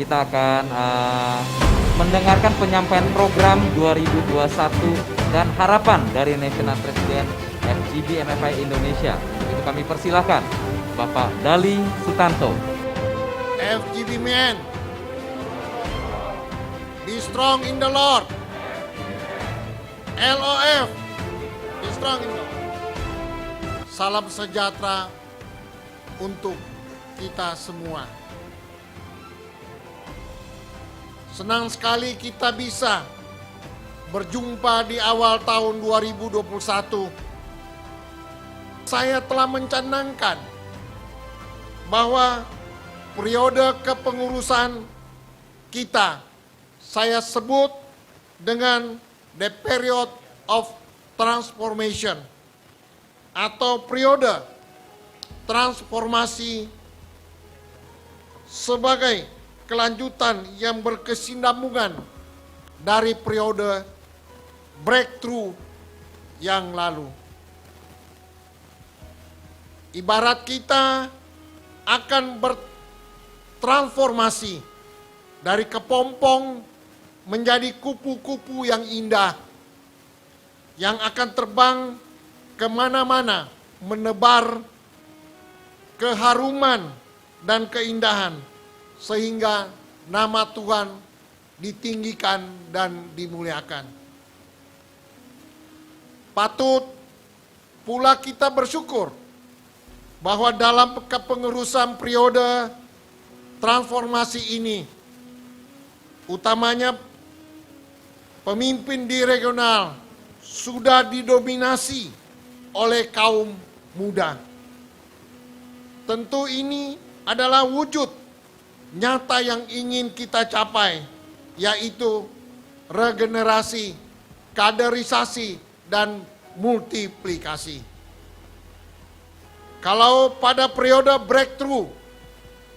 kita akan mendengarkan penyampaian program 2021 dan harapan dari National President FGB MFI Indonesia. Itu kami persilahkan Bapak Dali Sutanto. FGB men, be strong in the Lord. LOF, be strong in the Lord. Salam sejahtera untuk kita semua. Senang sekali kita bisa berjumpa di awal tahun 2021. Saya telah mencanangkan bahwa periode kepengurusan kita saya sebut dengan the period of transformation atau periode transformasi sebagai kelanjutan yang berkesinambungan dari periode breakthrough yang lalu. Ibarat kita akan bertransformasi dari kepompong menjadi kupu-kupu yang indah, yang akan terbang kemana-mana, menebar keharuman dan keindahan, sehingga nama Tuhan ditinggikan dan dimuliakan. Patut pula kita bersyukur bahwa dalam kepengurusan periode transformasi ini, utamanya pemimpin di regional sudah didominasi oleh kaum muda. Tentu ini adalah wujud nyata yang ingin kita capai, yaitu regenerasi, kaderisasi, dan multiplikasi. Kalau pada periode breakthrough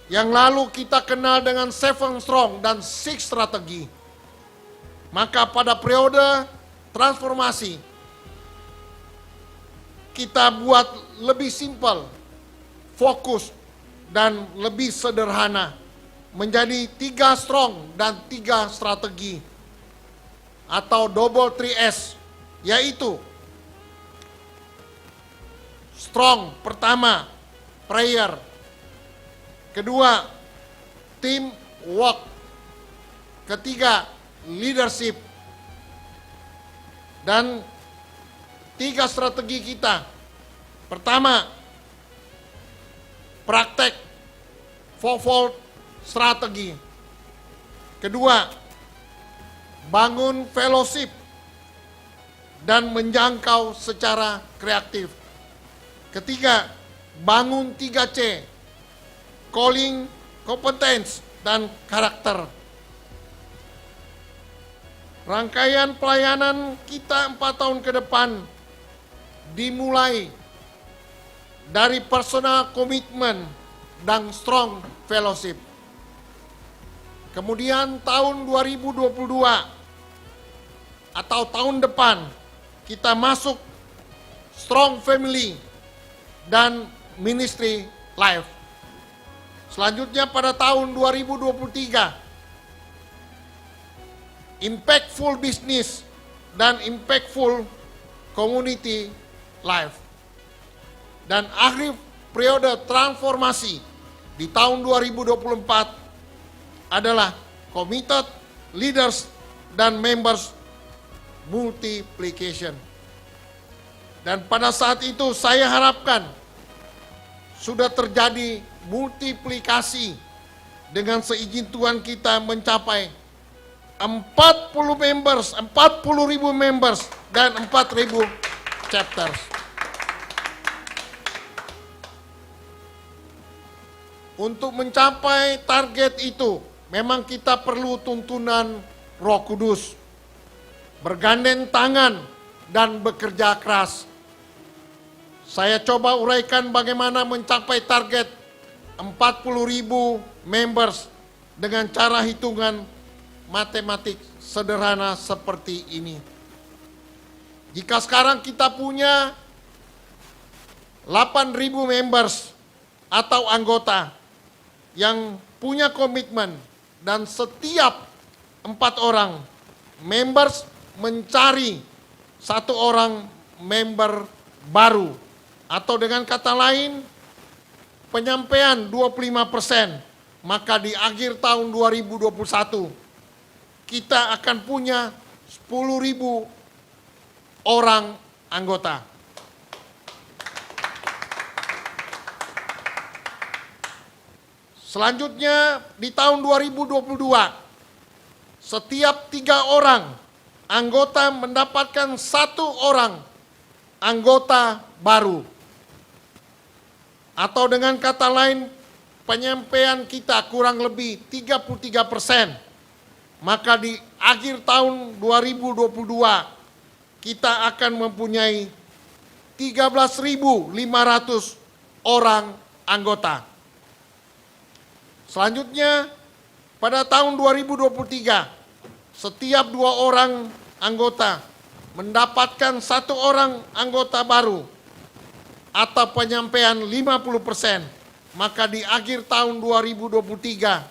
yang lalu kita kenal dengan 7 strong dan 6 strategi, maka pada periode transformasi kita buat lebih simpel, fokus, dan lebih sederhana, menjadi 3 strong dan 3 strategi atau double 3S, yaitu strong pertama prayer, kedua team work, ketiga leadership, dan 3 strategi kita. Pertama, praktek 4-fold strategi. Kedua, bangun fellowship dan menjangkau secara kreatif. Ketiga, bangun 3C, calling, competence, dan karakter. Rangkaian pelayanan kita 4 tahun ke depan dimulai dari personal commitment dan strong fellowship. Kemudian tahun 2022 atau tahun depan kita masuk strong family dan ministry life. Selanjutnya pada tahun 2023 impactful business dan impactful community life. Dan akhir periode transformasi di tahun 2024 adalah committed leaders dan members multiplication. Dan pada saat itu saya harapkan sudah terjadi multiplikasi dengan seizin Tuhan kita mencapai 40 members, 40.000 members dan 4.000 chapters. Untuk mencapai target itu, memang kita perlu tuntunan Roh Kudus, bergandeng tangan dan bekerja keras. Saya coba uraikan bagaimana mencapai target 40.000 members dengan cara hitungan matematik sederhana seperti ini. Jika sekarang kita punya 8.000 members atau anggota yang punya komitmen dan setiap 4 orang members mencari 1 orang member baru. Atau dengan kata lain, penyampaian 25%, maka di akhir tahun 2021 kita akan punya 10.000 orang anggota. Selanjutnya di tahun 2022, setiap 3 orang anggota mendapatkan 1 orang anggota baru. Atau dengan kata lain, penyampaian kita kurang lebih 33%. Maka di akhir tahun 2022, kita akan mempunyai 13.500 orang anggota. Selanjutnya, pada tahun 2023, setiap 2 orang anggota mendapatkan 1 orang anggota baru atau penyampaian 50%, maka di akhir tahun 2023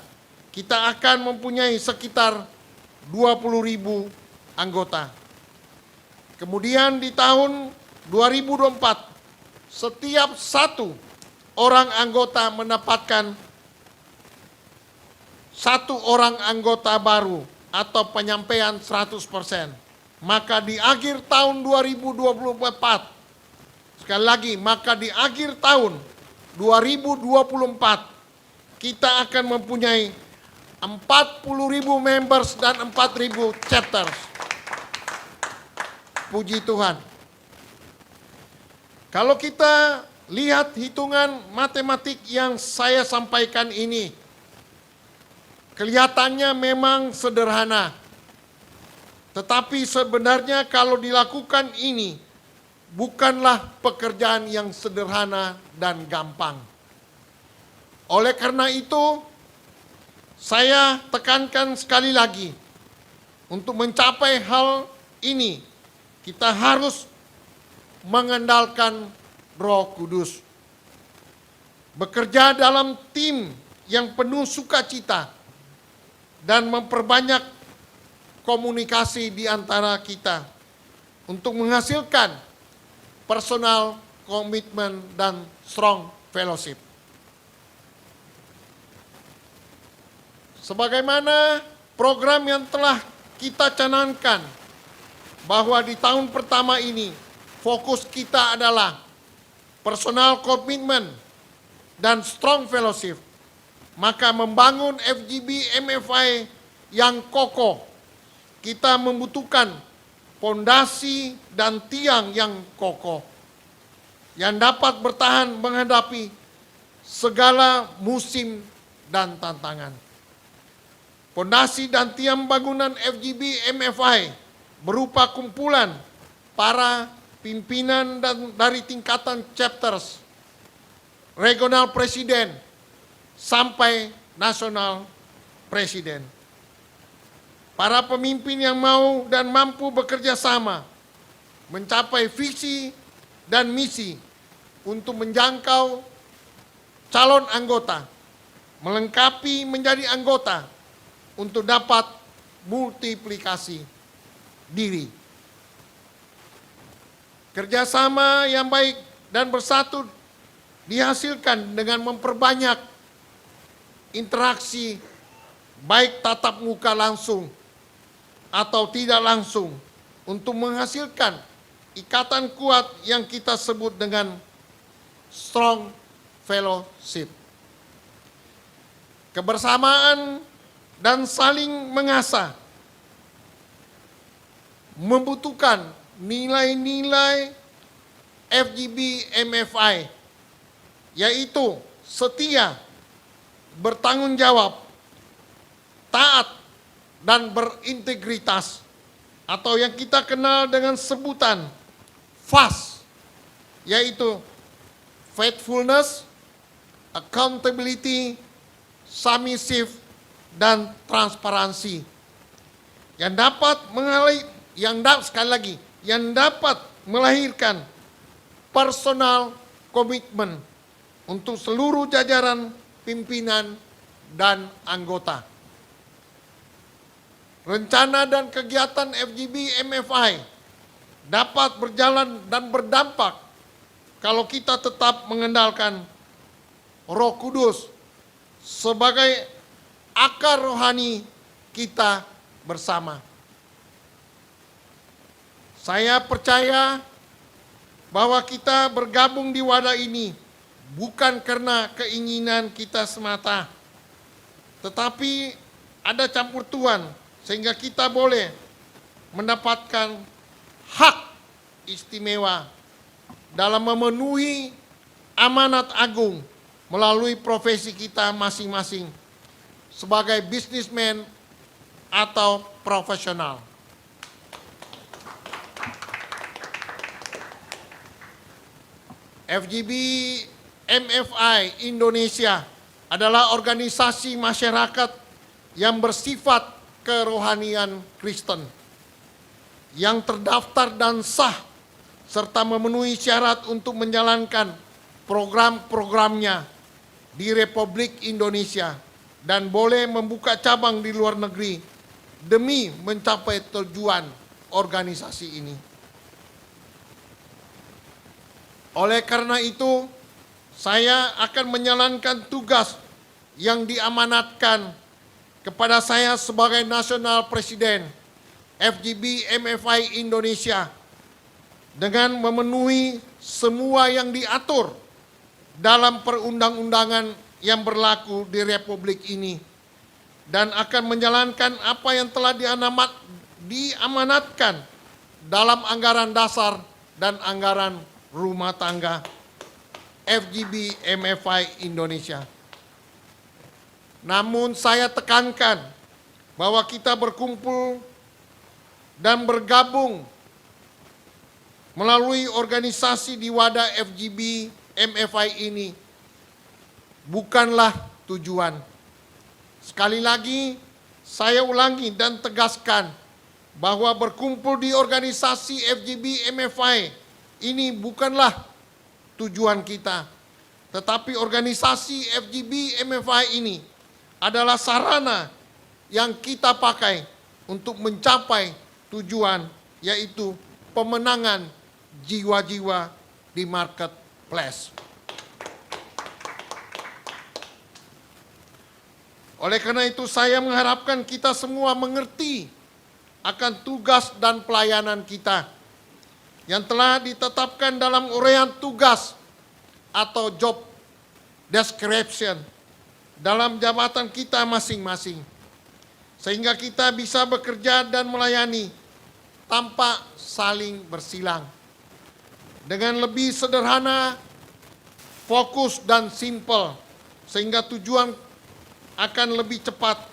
kita akan mempunyai sekitar 20.000 anggota. Kemudian di tahun 2024, setiap 1 orang anggota mendapatkan 1 orang anggota baru atau penyampaian 100%. Maka di akhir tahun 2024, sekali lagi, maka di akhir tahun 2024, kita akan mempunyai 40.000 members dan 4.000 chapters. Puji Tuhan. Kalau kita lihat hitungan matematik yang saya sampaikan ini, kelihatannya memang sederhana. Tetapi sebenarnya kalau dilakukan ini, bukanlah pekerjaan yang sederhana dan gampang. Oleh karena itu, saya tekankan sekali lagi, untuk mencapai hal ini, kita harus mengandalkan Roh Kudus. Bekerja dalam tim yang penuh sukacita dan memperbanyak komunikasi di antara kita untuk menghasilkan personal commitment dan strong fellowship. Sebagaimana program yang telah kita canangkan, bahwa di tahun pertama ini fokus kita adalah personal commitment dan strong fellowship, maka membangun FGB MFI yang kokoh, kita membutuhkan pondasi dan tiang yang kokoh yang dapat bertahan menghadapi segala musim dan tantangan. Pondasi dan tiang bangunan FGB MFI berupa kumpulan para pimpinan dan dari tingkatan chapters, regional presiden, sampai nasional presiden. Para pemimpin yang mau dan mampu bekerja sama mencapai visi dan misi untuk menjangkau calon anggota, melengkapi menjadi anggota untuk dapat multiplikasi diri. Kerjasama yang baik dan bersatu dihasilkan dengan memperbanyak interaksi, baik tatap muka langsung atau tidak langsung, untuk menghasilkan ikatan kuat yang kita sebut dengan strong fellowship. Kebersamaan dan saling mengasah membutuhkan nilai-nilai FGB MFI, yaitu setia, bertanggung jawab, taat, dan berintegritas, atau yang kita kenal dengan sebutan FAST, yaitu faithfulness, accountability, submissive, dan transparansi, yang dapat melahirkan personal komitmen untuk seluruh jajaran pimpinan dan anggota. rencana dan kegiatan FGB MFI dapat berjalan dan berdampak kalau kita tetap mengendalikan Roh Kudus sebagai akar rohani kita bersama. Saya percaya bahwa kita bergabung di wadah ini bukan karena keinginan kita semata, tetapi ada campur Tuhan sehingga kita boleh mendapatkan hak istimewa dalam memenuhi amanat agung melalui profesi kita masing-masing sebagai bisnismen atau profesional. FGB MFI Indonesia adalah organisasi masyarakat yang bersifat kerohanian Kristen, yang terdaftar dan sah, serta memenuhi syarat untuk menjalankan program-programnya di Republik Indonesia dan boleh membuka cabang di luar negeri demi mencapai tujuan organisasi ini. Oleh karena itu, saya akan menjalankan tugas yang diamanatkan kepada saya sebagai National President FGB MFI Indonesia dengan memenuhi semua yang diatur dalam perundang-undangan yang berlaku di Republik ini dan akan menjalankan apa yang telah diamanatkan dalam anggaran dasar dan anggaran rumah tangga FGB MFI Indonesia. Namun saya tekankan bahwa kita berkumpul dan bergabung melalui organisasi di wadah FGB MFI ini bukanlah tujuan. Sekali lagi saya ulangi dan tegaskan bahwa berkumpul di organisasi FGB MFI ini bukanlah tujuan kita, tetapi organisasi FGB MFI ini adalah sarana yang kita pakai untuk mencapai tujuan, yaitu pemenangan jiwa-jiwa di marketplace. Oleh karena itu saya mengharapkan kita semua mengerti akan tugas dan pelayanan kita yang telah ditetapkan dalam uraian tugas atau job description dalam jabatan kita masing-masing, sehingga kita bisa bekerja dan melayani tanpa saling bersilang dengan lebih sederhana, fokus dan simpel, sehingga tujuan akan lebih cepat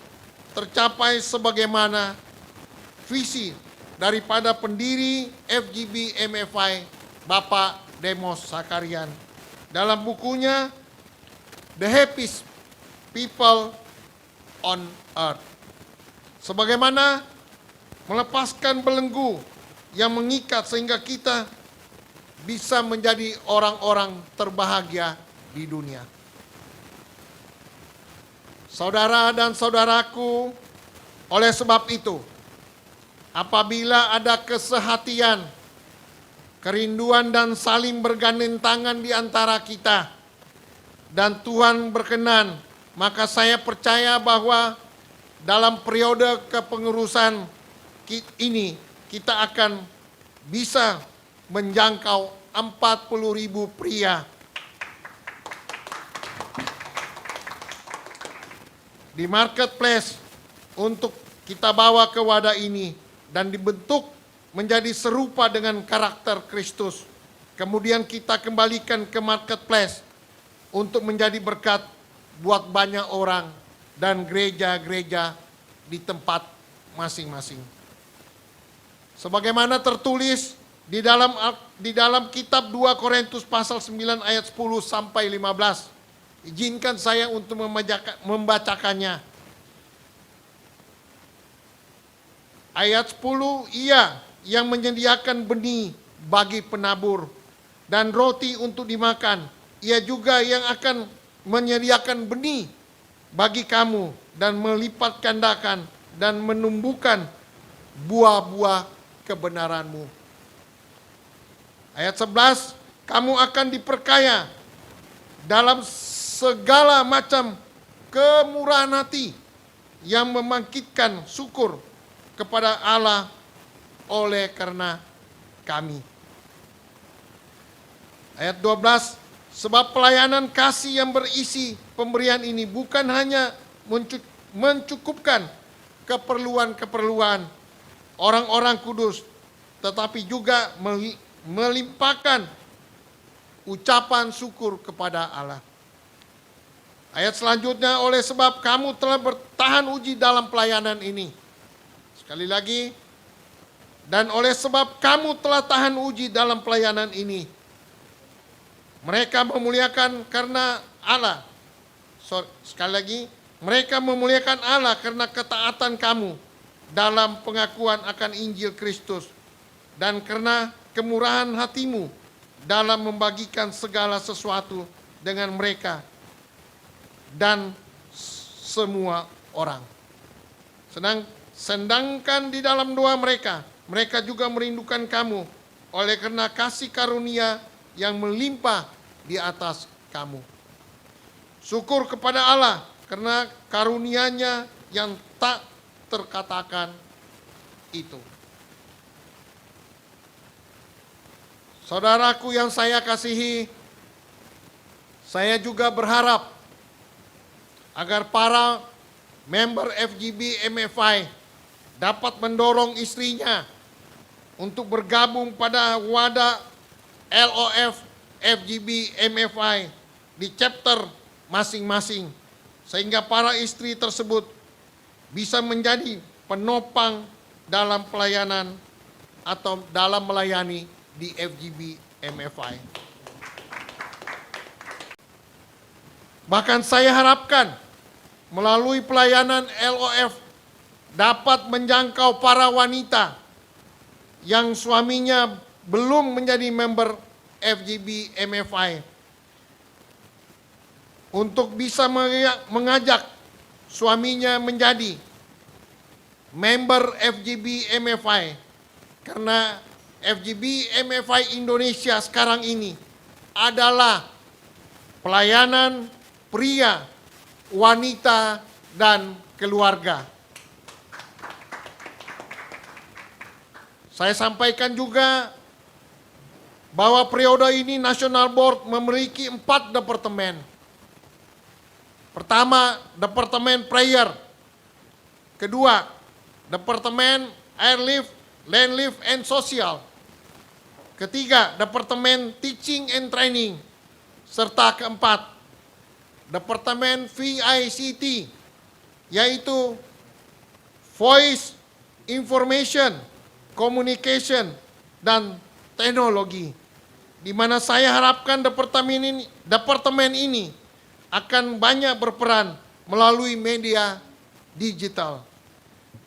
tercapai sebagaimana visi daripada pendiri FGB MFI Bapak Demos Sakarian dalam bukunya The Happiest People on Earth. Sebagaimana melepaskan belenggu yang mengikat sehingga kita bisa menjadi orang-orang terbahagia di dunia. Saudara dan saudaraku, oleh sebab itu, apabila ada kesehatian, kerinduan dan saling bergandeng tangan di antara kita, dan Tuhan berkenan, maka saya percaya bahwa dalam periode kepengurusan ini kita akan bisa menjangkau 40.000 pria di marketplace untuk kita bawa ke wadah ini dan dibentuk menjadi serupa dengan karakter Kristus. Kemudian kita kembalikan ke marketplace untuk menjadi berkat buat banyak orang dan gereja-gereja di tempat masing-masing. Sebagaimana tertulis di dalam kitab 2 Korintus pasal 9 ayat 10 sampai 15. Izinkan saya untuk membacakannya. Ayat 10, ia yang menyediakan benih bagi penabur dan roti untuk dimakan. Ia juga yang akan menyediakan benih bagi kamu dan melipat gandakan dan menumbuhkan buah-buah kebenaran-Mu. Ayat 11, kamu akan diperkaya dalam segala macam kemurahan hati yang membangkitkan syukur kepada Allah oleh karena kami. Ayat 12, sebab pelayanan kasih yang berisi pemberian ini bukan hanya mencukupkan keperluan-keperluan orang-orang kudus, tetapi juga melimpahkan ucapan syukur kepada Allah. Ayat selanjutnya, oleh sebab kamu telah bertahan uji dalam pelayanan ini. Sekali lagi, dan oleh sebab kamu telah tahan uji dalam pelayanan ini, mereka memuliakan karena Allah. Sekali lagi, mereka memuliakan Allah karena ketaatan kamu dalam pengakuan akan Injil Kristus dan karena kemurahan hatimu dalam membagikan segala sesuatu dengan mereka dan semua orang. Sedangkan di dalam doa mereka, mereka juga merindukan kamu oleh karena kasih karunia yang melimpah di atas kamu. Syukur kepada Allah karena karunia-Nya yang tak terkatakan itu. Saudaraku yang saya kasihi, saya juga berharap agar para member FGB MFI dapat mendorong istrinya untuk bergabung pada wadah LOF FGB MFI di chapter masing-masing, sehingga para istri tersebut bisa menjadi penopang dalam pelayanan atau dalam melayani di FGB MFI. Bahkan saya harapkan melalui pelayanan LOF dapat menjangkau para wanita yang suaminya belum menjadi member FGB MFI untuk bisa mengajak suaminya menjadi member FGB MFI, karena FGB MFI Indonesia sekarang ini adalah pelayanan pria, wanita, dan keluarga. Saya sampaikan juga bahwa periode ini National Board memiliki 4 departemen. Pertama, Departemen Prayer. Kedua, Departemen Airlift, Landlift, and Social. Ketiga, Departemen Teaching and Training. Serta keempat, Departemen VICT, yaitu Voice, Information, Communication, dan Teknologi, di mana saya harapkan departemen ini akan banyak berperan melalui media digital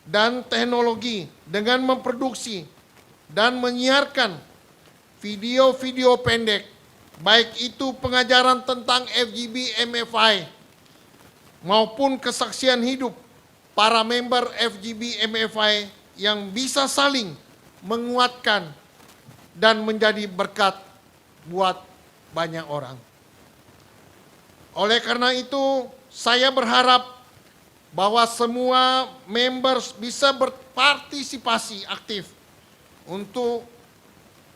dan teknologi dengan memproduksi dan menyiarkan video-video pendek, baik itu pengajaran tentang FGB MFI maupun kesaksian hidup para member FGB MFI yang bisa saling menguatkan dan menjadi berkat buat banyak orang. Oleh karena itu, saya berharap bahwa semua members bisa berpartisipasi aktif untuk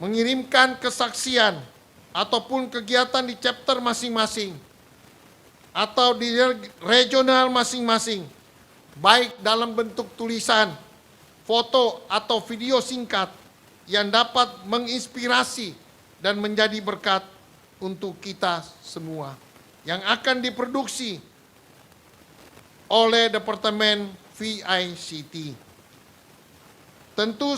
mengirimkan kesaksian ataupun kegiatan di chapter masing-masing atau di regional masing-masing, baik dalam bentuk tulisan, foto, atau video singkat yang dapat menginspirasi dan menjadi berkat untuk kita semua, yang akan diproduksi oleh Departemen VICT. Tentu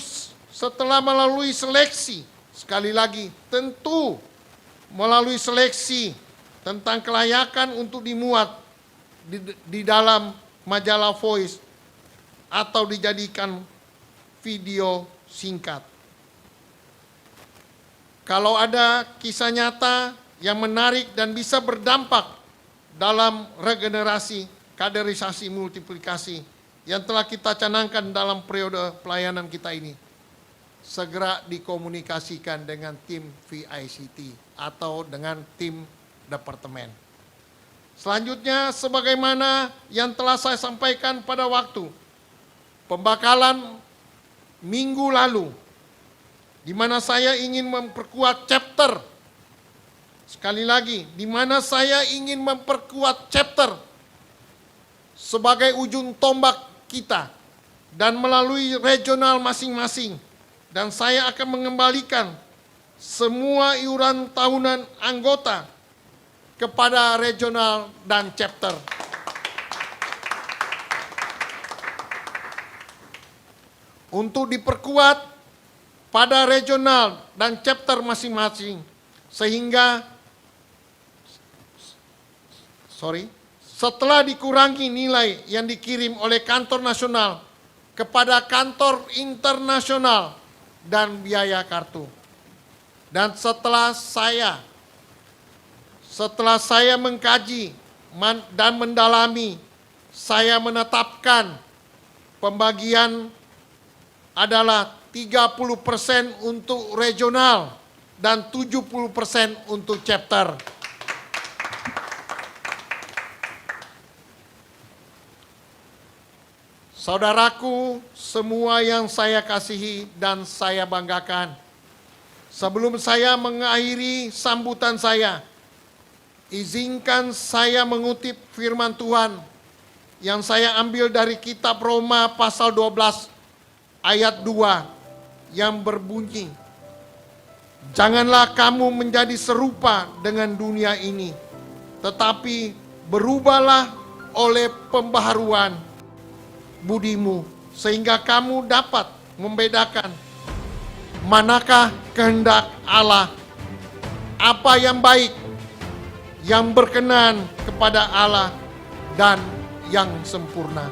setelah melalui seleksi, sekali lagi, tentu melalui seleksi tentang kelayakan untuk dimuat di dalam majalah Voice atau dijadikan video singkat. Kalau ada kisah nyata yang menarik dan bisa berdampak dalam regenerasi, kaderisasi, multiplikasi yang telah kita canangkan dalam periode pelayanan kita ini segera dikomunikasikan dengan tim VICT atau dengan tim departemen. Selanjutnya, sebagaimana yang telah saya sampaikan pada waktu pembakalan minggu lalu, di mana saya ingin memperkuat chapter, sekali lagi, di mana saya ingin memperkuat chapter sebagai ujung tombak kita dan melalui regional masing-masing, dan saya akan mengembalikan semua iuran tahunan anggota kepada regional dan chapter. Untuk diperkuat pada regional dan chapter masing-masing, sehingga setelah dikurangi nilai yang dikirim oleh kantor nasional kepada kantor internasional dan biaya kartu. Dan setelah saya mengkaji dan mendalami, saya menetapkan pembagian adalah 30% untuk regional dan 70% untuk chapter. Saudaraku, semua yang saya kasihi dan saya banggakan, sebelum saya mengakhiri sambutan saya, izinkan saya mengutip firman Tuhan yang saya ambil dari kitab Roma pasal 12 ayat 2 yang berbunyi, "Janganlah kamu menjadi serupa dengan dunia ini, tetapi berubahlah oleh pembaharuan budimu, sehingga kamu dapat membedakan manakah kehendak Allah, apa yang baik, yang berkenan kepada Allah, dan yang sempurna."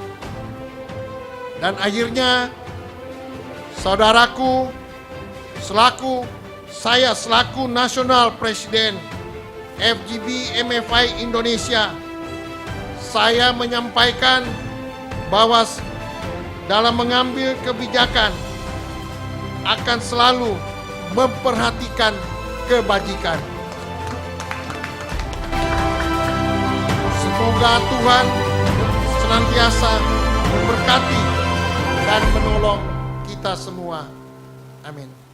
Dan akhirnya, saudaraku, saya selaku National Presiden FGB MFI Indonesia, saya menyampaikan bahwa dalam mengambil kebijakan akan selalu memperhatikan kebajikan. Semoga Tuhan senantiasa memberkati dan menolong kita semua. Amin.